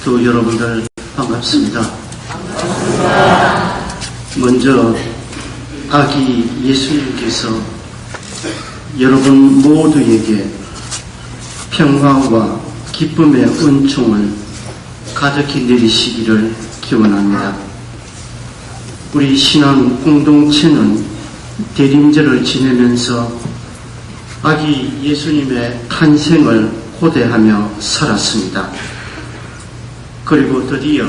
또 여러분들 반갑습니다. 먼저 아기 예수님께서 여러분 모두에게 평화와 기쁨의 은총을 가득히 내리시기를 기원합니다. 우리 신앙 공동체는 대림절을 지내면서 아기 예수님의 탄생을 고대하며 살았습니다. 그리고 드디어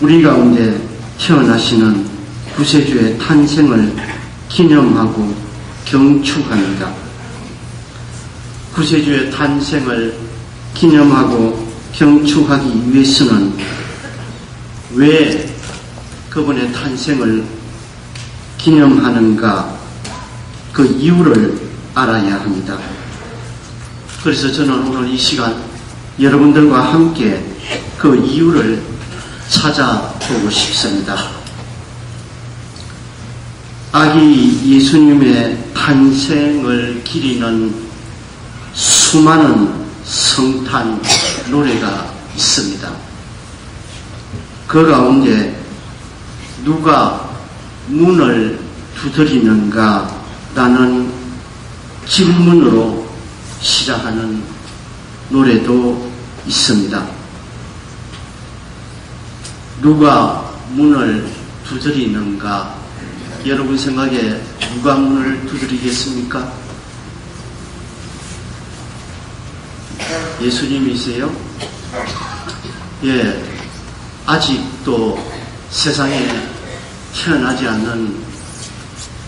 우리 가운데 태어나시는 구세주의 탄생을 기념하고 경축합니다. 구세주의 탄생을 기념하고 경축하기 위해서는 왜 그분의 탄생을 기념하는가, 그 이유를 알아야 합니다. 그래서 저는 오늘 이 시간 여러분들과 함께 그 이유를 찾아보고 싶습니다. 아기 예수님의 탄생을 기리는 수많은 성탄 노래가 있습니다. 그 가운데 누가 문을 두드리는가 라는 질문으로 시작하는 노래도 있습니다. 누가 문을 두드리는가? 여러분 생각에 누가 문을 두드리겠습니까? 예수님이세요? 예, 아직도 세상에 태어나지 않는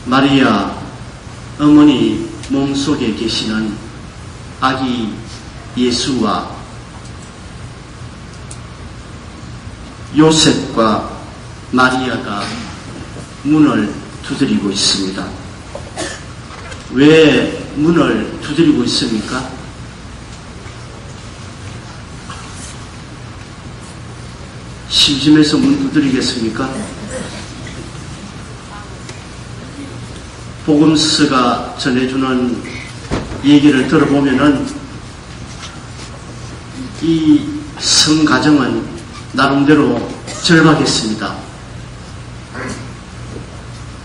마리아 어머니 몸속에 계시는 아기 예수와 요셉과 마리아가 문을 두드리고 있습니다. 왜 문을 두드리고 있습니까? 심심해서 문 두드리겠습니까? 복음서가 전해주는 얘기를 들어보면은 이 성가정은 나름대로 절박했습니다.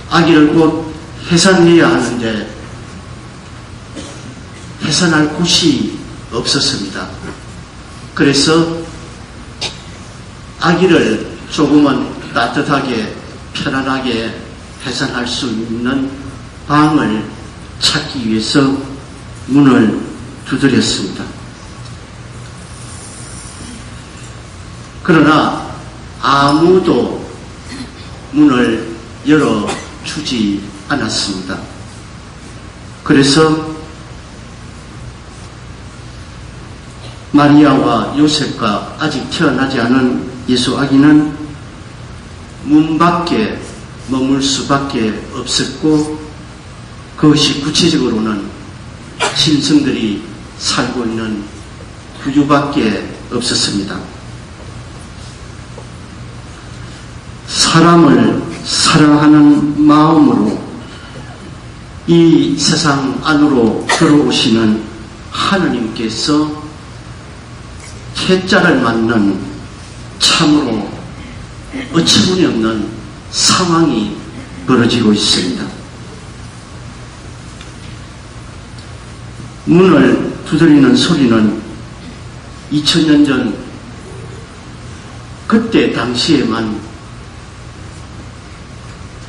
아기를 곧 해산해야 하는데 해산할 곳이 없었습니다. 그래서 아기를 조금은 따뜻하게 편안하게 해산할 수 있는 방을 찾기 위해서 문을 두드렸습니다. 그러나 아무도 문을 열어주지 않았습니다. 그래서 마리아와 요셉과 아직 태어나지 않은 예수 아기는 문 밖에 머물 수밖에 없었고, 그것이 구체적으로는 짐승들이 살고 있는 구유밖에 없었습니다. 사람을 사랑하는 마음으로 이 세상 안으로 들어오시는 하느님께서 태자를 맞는 참으로 어처구니없는 상황이 벌어지고 있습니다. 문을 두드리는 소리는 2000년 전 그때 당시에만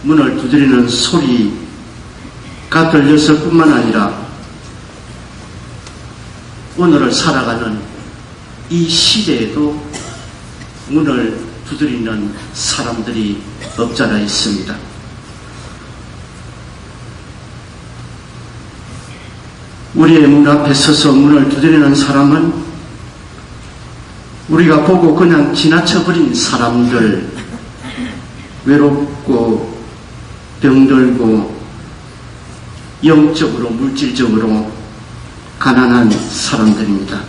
문을 두드리는 소리가 들렸을 뿐만 아니라 오늘을 살아가는 이 시대에도 문을 두드리는 사람들이 없잖아 있습니다. 우리의 문 앞에 서서 문을 두드리는 사람은 우리가 보고 그냥 지나쳐버린 사람들, 외롭고 병들고 영적으로 물질적으로 가난한 사람들입니다.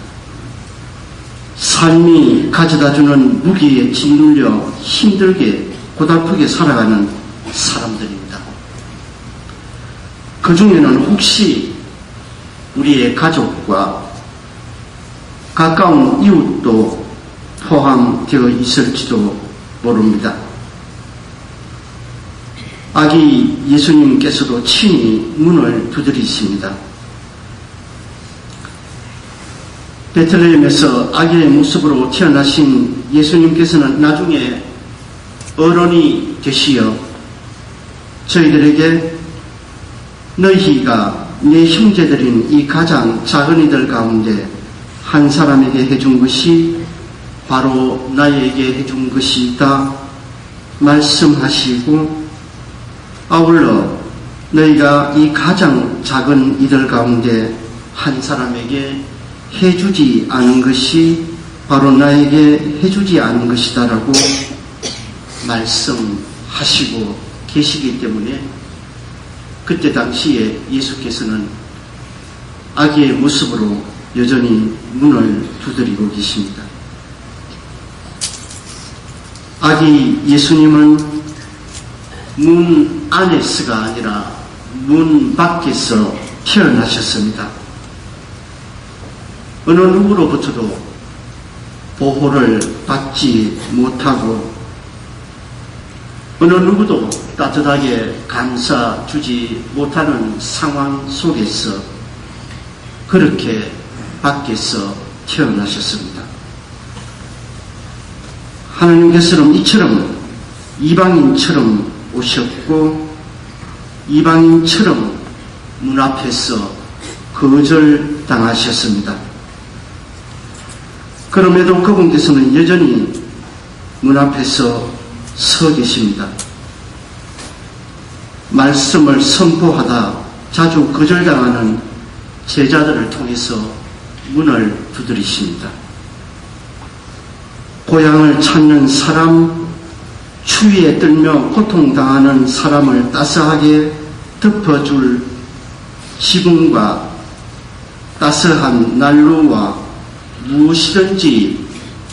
삶이 가져다주는 무기에 짓눌려 힘들게 고달프게 살아가는 사람들입니다. 그 중에는 혹시 우리의 가족과 가까운 이웃도 포함되어 있을지도 모릅니다. 아기 예수님께서도 친히 문을 두드리십니다. 베들레헴에서 아기의 모습으로 태어나신 예수님께서는 나중에 어른이 되시어 저희들에게 너희가 내 형제들인 이 가장 작은 이들 가운데 한 사람에게 해준 것이 바로 나에게 해준 것이다 말씀하시고, 아울러 너희가 이 가장 작은 이들 가운데 한 사람에게 해주지 않은 것이 바로 나에게 해주지 않은 것이다 라고 말씀하시고 계시기 때문에 그때 당시에 예수께서는 아기의 모습으로 여전히 문을 두드리고 계십니다. 아기 예수님은 문 안에서가 아니라 문 밖에서 태어나셨습니다. 어느 누구로부터도 보호를 받지 못하고 어느 누구도 따뜻하게 감싸주지 못하는 상황 속에서 그렇게 밖에서 태어나셨습니다. 하나님께서는 이처럼 이방인처럼 오셨고 이방인처럼 문 앞에서 거절당하셨습니다. 그럼에도 그분께서는 여전히 문 앞에서 서 계십니다. 말씀을 선포하다 자주 거절당하는 제자들을 통해서 문을 두드리십니다. 고향을 찾는 사람, 추위에 떨며 고통당하는 사람을 따스하게 덮어줄 지붕과 따스한 난로와 무엇이든지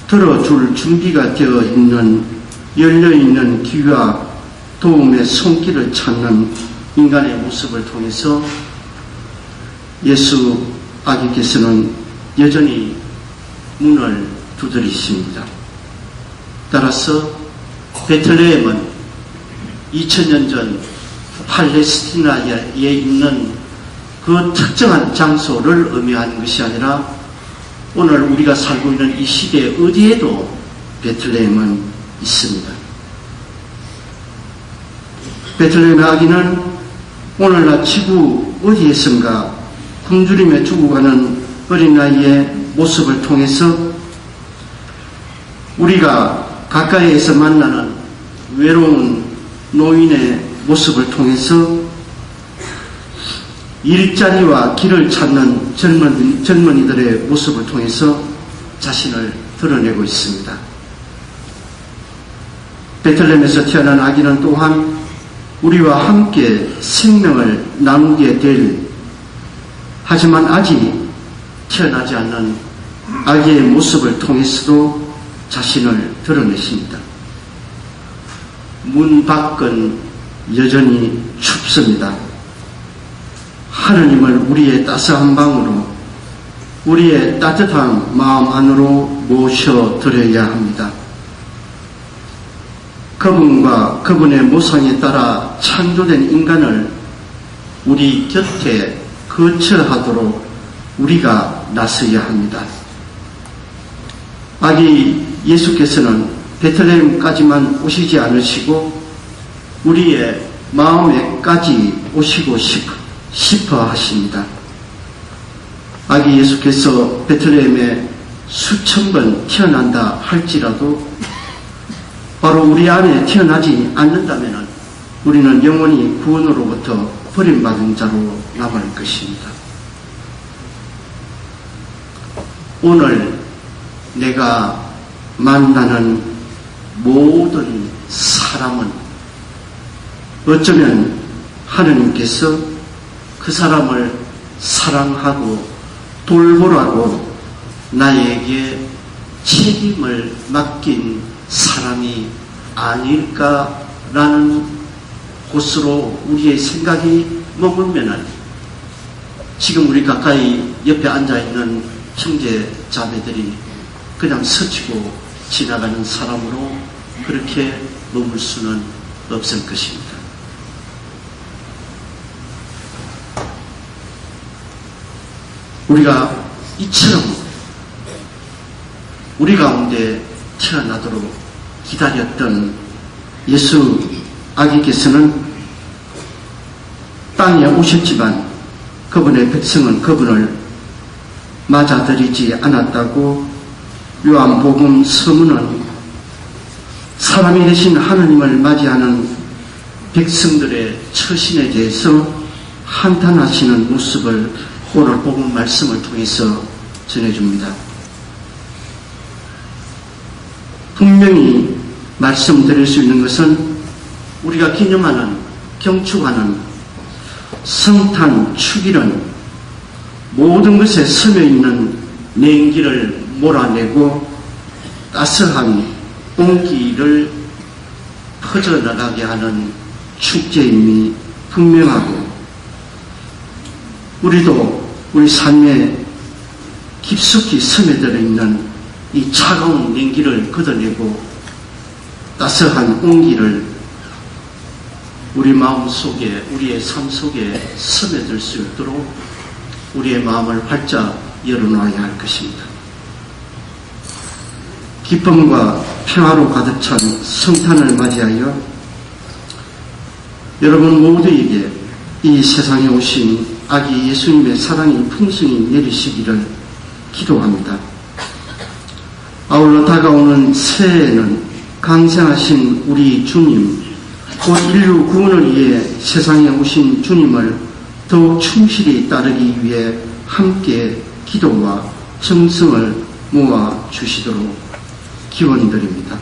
들어줄 준비가 되어 있는 열려있는 귀와 도움의 손길을 찾는 인간의 모습을 통해서 예수 아기께서는 여전히 문을 두드리십니다. 따라서 베들레헴은 2000년 전 팔레스티나에 있는 그 특정한 장소를 의미하는 것이 아니라 오늘 우리가 살고 있는 이 시대 어디에도 베들레헴은 있습니다. 베들레헴의 아기는 오늘날 지구 어디에선가 굶주림에 죽어가는 어린아이의 모습을 통해서 우리가 가까이에서 만나는 외로운 노인의 모습을 통해서 일자리와 길을 찾는 젊은이들의 모습을 통해서 자신을 드러내고 있습니다. 베들레헴에서 태어난 아기는 또한 우리와 함께 생명을 나누게 될, 하지만 아직 태어나지 않는 아기의 모습을 통해서도 자신을 드러내십니다. 문 밖은 여전히 춥습니다. 하느님을 우리의 따스한 방으로, 우리의 따뜻한 마음 안으로 모셔드려야 합니다. 그분과 그분의 모상에 따라 창조된 인간을 우리 곁에 거처하도록 우리가 나서야 합니다. 아기 예수께서는 베들레헴까지만 오시지 않으시고 우리의 마음에까지 오시고 싶어 하십니다. 아기 예수께서 베들레헴에 수천 번 태어난다 할지라도 바로 우리 안에 태어나지 않는다면 우리는 영원히 구원으로부터 버림받은 자로 남을 것입니다. 오늘 내가 만나는 모든 사람은 어쩌면 하느님께서 그 사람을 사랑하고 돌보라고 나에게 책임을 맡긴 사람이 아닐까라는 곳으로 우리의 생각이 머물면은 지금 우리 가까이 옆에 앉아있는 형제 자매들이 그냥 스치고 지나가는 사람으로 그렇게 머물 수는 없을 것입니다. 우리가 이처럼 우리 가운데 태어나도록 기다렸던 예수 아기께서는 땅에 오셨지만 그분의 백성은 그분을 맞아들이지 않았다고 요한복음 서문은 사람이 되신 하느님을 맞이하는 백성들의 처신에 대해서 한탄하시는 모습을 오늘 복음 말씀을 통해서 전해줍니다. 분명히 말씀드릴 수 있는 것은 우리가 기념하는, 경축하는 성탄 축일은 모든 것에 스며 있는 냉기를 몰아내고 따스한 온기를 퍼져나가게 하는 축제임이 분명하고, 우리도 우리 삶에 깊숙이 스며들어 있는 이 차가운 냉기를 걷어내고 따스한 온기를 우리 마음 속에, 우리의 삶 속에 스며들 수 있도록 우리의 마음을 활짝 열어놔야 할 것입니다. 기쁨과 평화로 가득 찬 성탄을 맞이하여 여러분 모두에게 이 세상에 오신 아기 예수님의 사랑이 풍성히 내리시기를 기도합니다. 아울러 다가오는 새해에는 강생하신 우리 주님, 곧 인류 구원을 위해 세상에 오신 주님을 더욱 충실히 따르기 위해 함께 기도와 정성을 모아 주시도록 기원드립니다.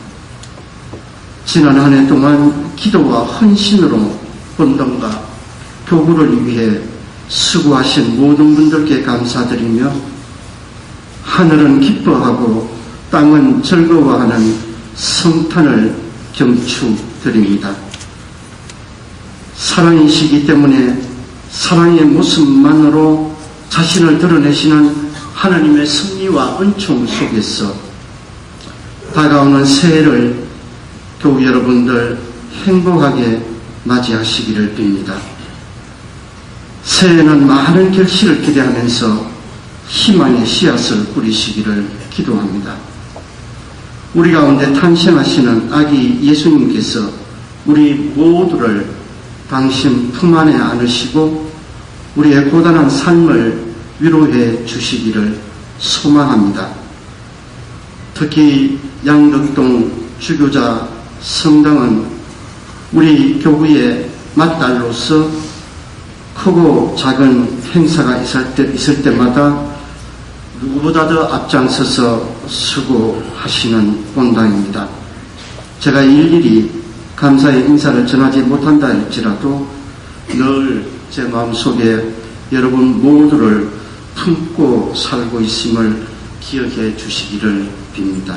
지난 한 해 동안 기도와 헌신으로 본당과 교구를 위해 수고하신 모든 분들께 감사드리며 하늘은 기뻐하고 땅은 즐거워하는 성탄을 경축드립니다. 사랑이시기 때문에 사랑의 모습만으로 자신을 드러내시는 하나님의 섭리와 은총 속에서 다가오는 새해를 교우 여러분들 행복하게 맞이하시기를 빕니다. 새해는 많은 결실을 기대하면서 희망의 씨앗을 뿌리시기를 기도합니다. 우리 가운데 탄생하시는 아기 예수님께서 우리 모두를 당신 품 안에 안으시고 우리의 고단한 삶을 위로해 주시기를 소망합니다. 특히 양덕동 주교자 성당은 우리 교구의 맏딸로서 크고 작은 행사가 있을 때마다 누구보다 더 앞장서서 수고하시는 본당입니다. 제가 일일이 감사의 인사를 전하지 못한다 할지라도 늘 제 마음속에 여러분 모두를 품고 살고 있음을 기억해 주시기를 빕니다.